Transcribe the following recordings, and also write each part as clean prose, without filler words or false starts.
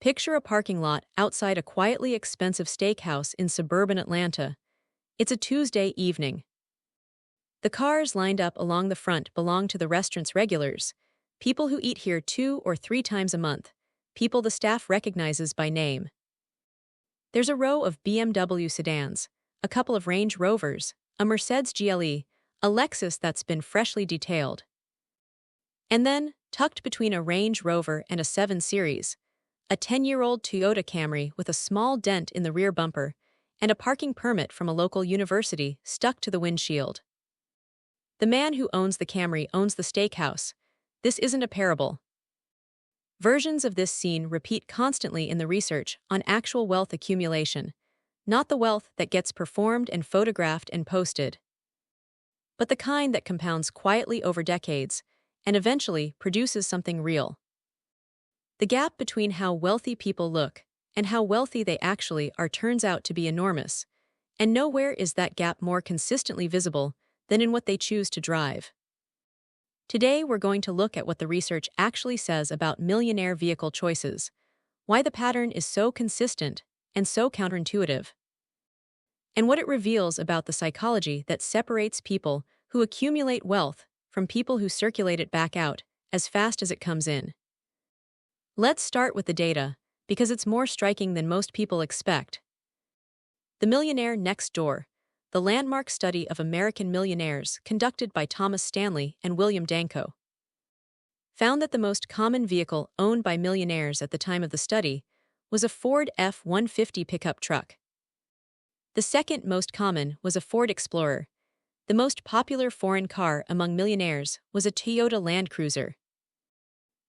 Picture a parking lot outside a quietly expensive steakhouse in suburban Atlanta. It's a Tuesday evening. The cars lined up along the front belong to the restaurant's regulars, people who eat here 2 or 3 times a month, people the staff recognizes by name. There's a row of BMW sedans, a couple of Range Rovers, a Mercedes GLE, a Lexus that's been freshly detailed. And then, tucked between a Range Rover and a 7 Series, a 10-year-old Toyota Camry with a small dent in the rear bumper, and a parking permit from a local university stuck to the windshield. The man who owns the Camry owns the steakhouse. This isn't a parable. Versions of this scene repeat constantly in the research on actual wealth accumulation, not the wealth that gets performed and photographed and posted, but the kind that compounds quietly over decades and eventually produces something real. The gap between how wealthy people look and how wealthy they actually are turns out to be enormous, and nowhere is that gap more consistently visible than in what they choose to drive. Today we're going to look at what the research actually says about millionaire vehicle choices, why the pattern is so consistent and so counterintuitive, and what it reveals about the psychology that separates people who accumulate wealth from people who circulate it back out as fast as it comes in. Let's start with the data, because it's more striking than most people expect. The Millionaire Next Door, the landmark study of American millionaires conducted by Thomas Stanley and William Danko, found that the most common vehicle owned by millionaires at the time of the study was a Ford F-150 pickup truck. The second most common was a Ford Explorer. The most popular foreign car among millionaires was a Toyota Land Cruiser.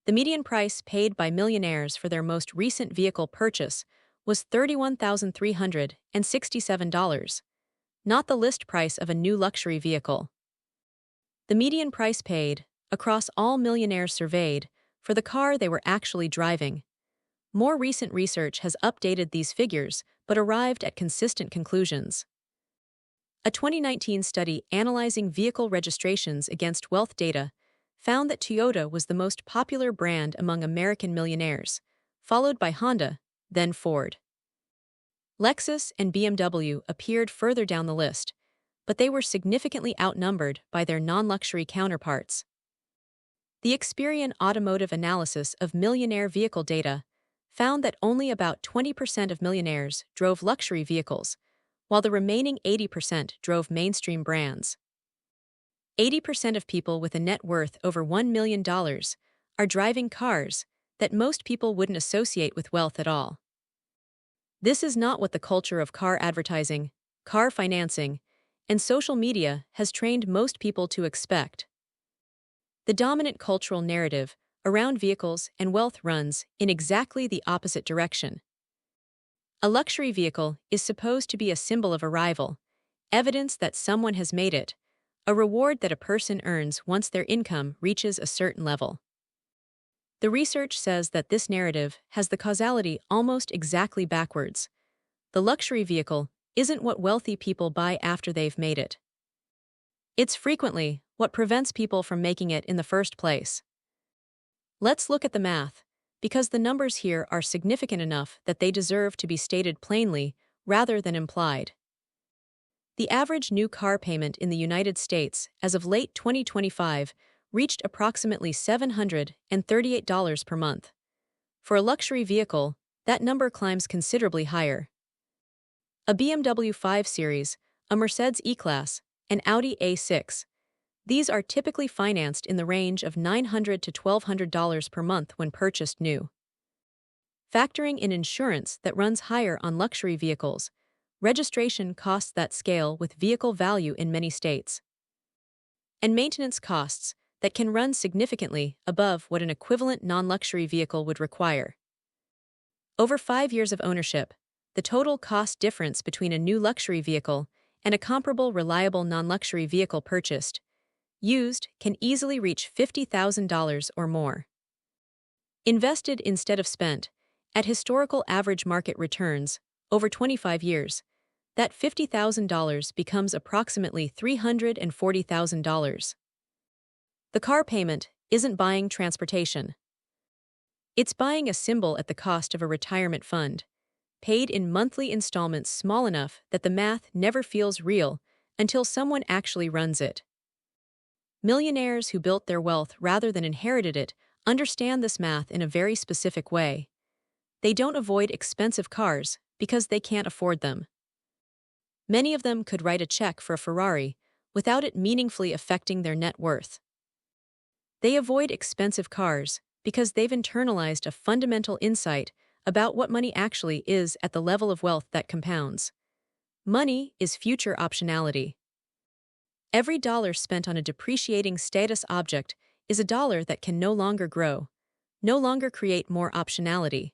The median price paid by millionaires for their most recent vehicle purchase was $31,367, not the list price of a new luxury vehicle. The median price paid, across all millionaires surveyed, for the car they were actually driving. More recent research has updated these figures but arrived at consistent conclusions. A 2019 study analyzing vehicle registrations against wealth data found that Toyota was the most popular brand among American millionaires, followed by Honda, then Ford. Lexus and BMW appeared further down the list, but they were significantly outnumbered by their non-luxury counterparts. The Experian automotive analysis of millionaire vehicle data found that only about 20% of millionaires drove luxury vehicles, while the remaining 80% drove mainstream brands. 80% of people with a net worth over $1 million are driving cars that most people wouldn't associate with wealth at all. This is not what the culture of car advertising, car financing, and social media has trained most people to expect. The dominant cultural narrative around vehicles and wealth runs in exactly the opposite direction. A luxury vehicle is supposed to be a symbol of arrival, evidence that someone has made it, a reward that a person earns once their income reaches a certain level. The research says that this narrative has the causality almost exactly backwards. The luxury vehicle isn't what wealthy people buy after they've made it. It's frequently what prevents people from making it in the first place. Let's look at the math, because the numbers here are significant enough that they deserve to be stated plainly rather than implied. The average new car payment in the United States as of late 2025 reached approximately $738 per month. For a luxury vehicle, that number climbs considerably higher. A BMW 5 Series, a Mercedes E-Class, an Audi A6. These are typically financed in the range of $900 to $1,200 per month when purchased new. Factoring in insurance that runs higher on luxury vehicles, registration costs that scale with vehicle value in many states, and maintenance costs that can run significantly above what an equivalent non-luxury vehicle would require. Over 5 years of ownership, the total cost difference between a new luxury vehicle and a comparable reliable non-luxury vehicle purchased, used, can easily reach $50,000 or more. Invested instead of spent, at historical average market returns, over 25 years, that $50,000 becomes approximately $340,000. The car payment isn't buying transportation. It's buying a symbol at the cost of a retirement fund, paid in monthly installments small enough that the math never feels real until someone actually runs it. Millionaires who built their wealth rather than inherited it understand this math in a very specific way. They don't avoid expensive cars because they can't afford them. Many of them could write a check for a Ferrari without it meaningfully affecting their net worth. They avoid expensive cars because they've internalized a fundamental insight about what money actually is at the level of wealth that compounds. Money is future optionality. Every dollar spent on a depreciating status object is a dollar that can no longer grow, no longer create more optionality,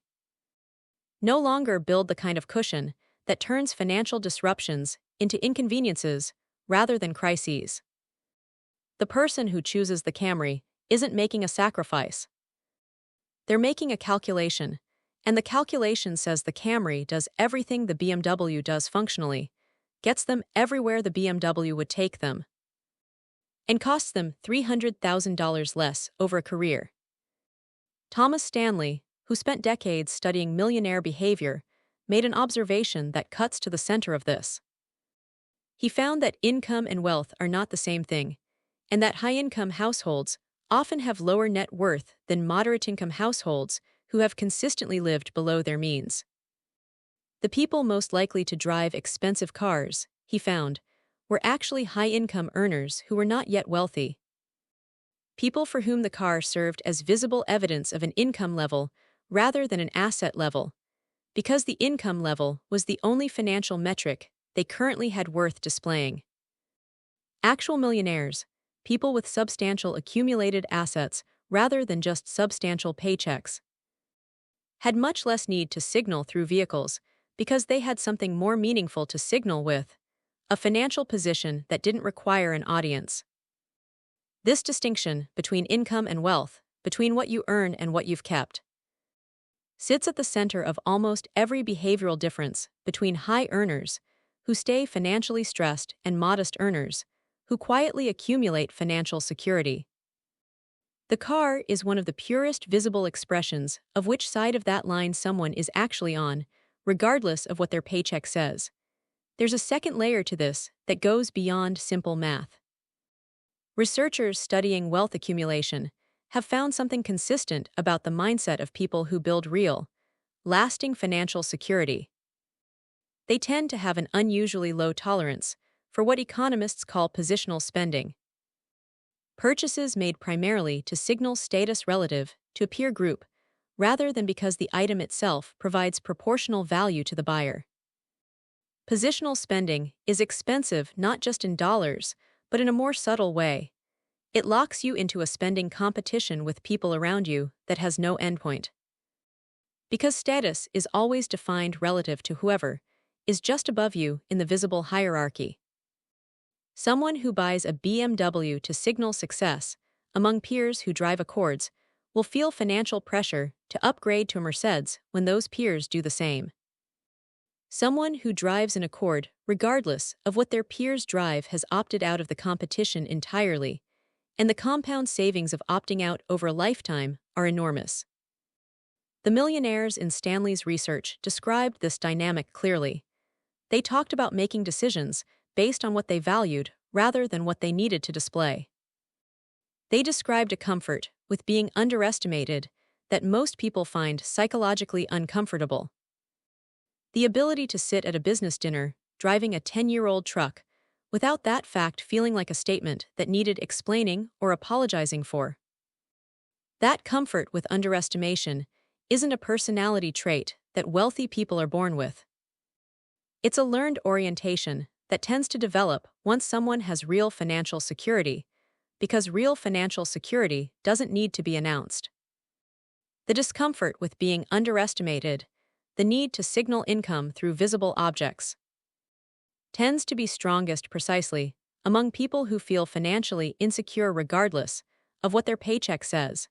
no longer build the kind of cushion that turns financial disruptions into inconveniences rather than crises. The person who chooses the Camry isn't making a sacrifice. They're making a calculation, and the calculation says the Camry does everything the BMW does functionally, gets them everywhere the BMW would take them, and costs them $300,000 less over a career. Thomas Stanley, who spent decades studying millionaire behavior, made an observation that cuts to the center of this. He found that income and wealth are not the same thing, and that high-income households often have lower net worth than moderate-income households who have consistently lived below their means. The people most likely to drive expensive cars, he found, were actually high-income earners who were not yet wealthy. People for whom the car served as visible evidence of an income level rather than an asset level, because the income level was the only financial metric they currently had worth displaying. Actual millionaires, people with substantial accumulated assets rather than just substantial paychecks, had much less need to signal through vehicles because they had something more meaningful to signal with, a financial position that didn't require an audience. This distinction between income and wealth, between what you earn and what you've kept, sits at the center of almost every behavioral difference between high earners, who stay financially stressed, and modest earners, who quietly accumulate financial security. The car is one of the purest visible expressions of which side of that line someone is actually on, regardless of what their paycheck says. There's a second layer to this that goes beyond simple math. Researchers studying wealth accumulation have found something consistent about the mindset of people who build real, lasting financial security. They tend to have an unusually low tolerance for what economists call positional spending. Purchases made primarily to signal status relative to a peer group, rather than because the item itself provides proportional value to the buyer. Positional spending is expensive not just in dollars, but in a more subtle way. It locks you into a spending competition with people around you that has no endpoint. Because status is always defined relative to whoever is just above you in the visible hierarchy. Someone who buys a BMW to signal success among peers who drive Accords will feel financial pressure to upgrade to a Mercedes when those peers do the same. Someone who drives an Accord, regardless of what their peers drive, has opted out of the competition entirely, and the compound savings of opting out over a lifetime are enormous. The millionaires in Stanley's research described this dynamic clearly. They talked about making decisions based on what they valued rather than what they needed to display. They described a comfort with being underestimated that most people find psychologically uncomfortable. The ability to sit at a business dinner, driving a 10-year-old truck, without that fact feeling like a statement that needed explaining or apologizing for. That comfort with underestimation isn't a personality trait that wealthy people are born with. It's a learned orientation that tends to develop once someone has real financial security, because real financial security doesn't need to be announced. The discomfort with being underestimated, the need to signal income through visible objects, tends to be strongest precisely among people who feel financially insecure regardless of what their paycheck says.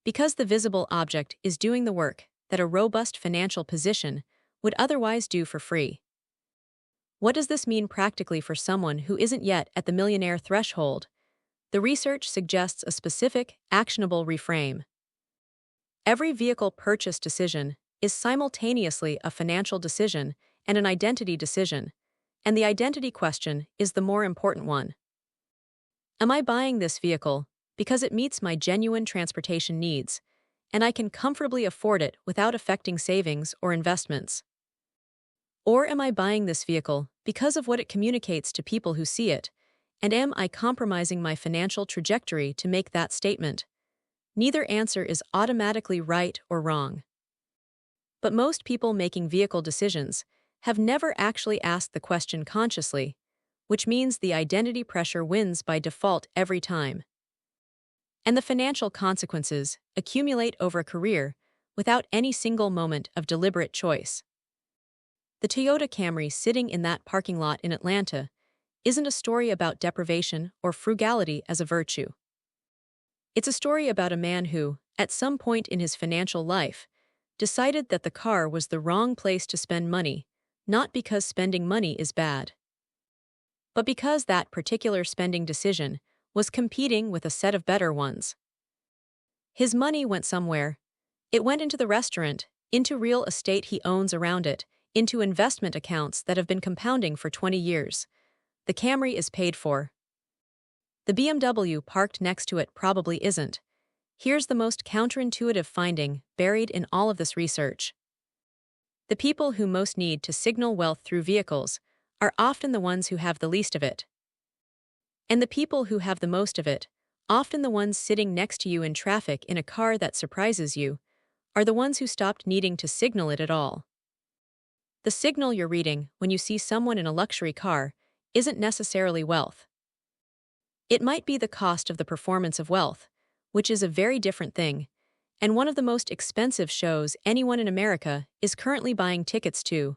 Because the visible object is doing the work that a robust financial position would otherwise do for free. What does this mean practically for someone who isn't yet at the millionaire threshold? The research suggests a specific, actionable reframe. Every vehicle purchase decision is simultaneously a financial decision and an identity decision, and the identity question is the more important one. Am I buying this vehicle because it meets my genuine transportation needs, and I can comfortably afford it without affecting savings or investments? Or am I buying this vehicle because of what it communicates to people who see it, and am I compromising my financial trajectory to make that statement? Neither answer is automatically right or wrong. But most people making vehicle decisions have never actually asked the question consciously, which means the identity pressure wins by default every time. And the financial consequences accumulate over a career without any single moment of deliberate choice. The Toyota Camry sitting in that parking lot in Atlanta isn't a story about deprivation or frugality as a virtue. It's a story about a man who, at some point in his financial life, decided that the car was the wrong place to spend money, not because spending money is bad, but because that particular spending decision was competing with a set of better ones. His money went somewhere. It went into the restaurant, into real estate he owns around it, into investment accounts that have been compounding for 20 years. The Camry is paid for. The BMW parked next to it probably isn't. Here's the most counterintuitive finding buried in all of this research. The people who most need to signal wealth through vehicles are often the ones who have the least of it. And the people who have the most of it, often the ones sitting next to you in traffic in a car that surprises you, are the ones who stopped needing to signal it at all. The signal you're reading when you see someone in a luxury car isn't necessarily wealth. It might be the cost of the performance of wealth, which is a very different thing, and one of the most expensive shows anyone in America is currently buying tickets to,